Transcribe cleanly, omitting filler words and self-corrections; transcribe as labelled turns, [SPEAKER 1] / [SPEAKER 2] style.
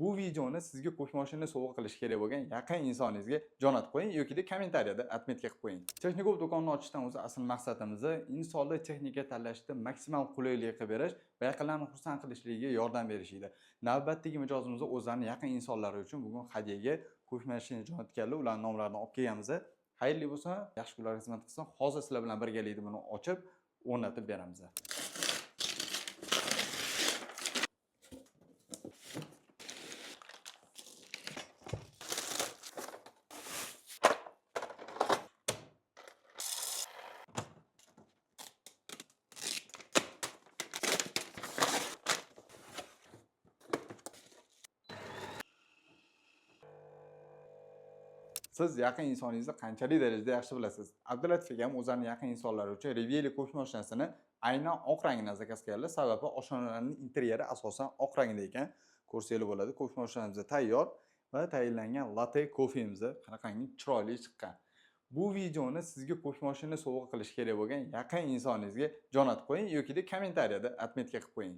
[SPEAKER 1] Bu videoni sizga qo'shma mashinani sovg'a qilish kerak bo'lgan yaqin insoningizga jo'natib qo'ying yoki kommentariyada отметка qilib qo'ying. Texnikop do'konini ochishdan o'zi asl maqsadimiz insonlar texnika tanlashda maksimal qulaylik qilib berish va yaqinlarni xursand qilishligiga yordam berish edi. Navbatdagi mijozimiz o'zlarining yaqin insonlari uchun bugun hadyaga qo'shma mashina jo'natganlar, ularning nomlarini olib kelganmiz. Xayrli bo'lsa, yaxshi kunlar xizmat qilsin. Hozir sizlar bilan birgalikda buni ochib, o'rnatib beramiz. Siz yaqin insoningizni qanchalik darajada yaxshi bilasiz? Abdulatif akam o'zlarining yaqin insonlari uchun Riviera qo'shma mashinasini aynan oq rangdan zakaz qilganlar. Sababi oshxonalarning interyeri asosan oq rangda ekan. Ko'rsanglar bo'ladi. Qo'shma mashinamiz tayyor va tayinlangan latte kofemiz qanaqangi chiroyli chiqqan. Bu videoni sizga qo'shma mashina sovg'a qilish kerak bo'lgan yaqin insoningizga jo'natib qo'ying yoki kommentariyada отметка qilib qo'ying.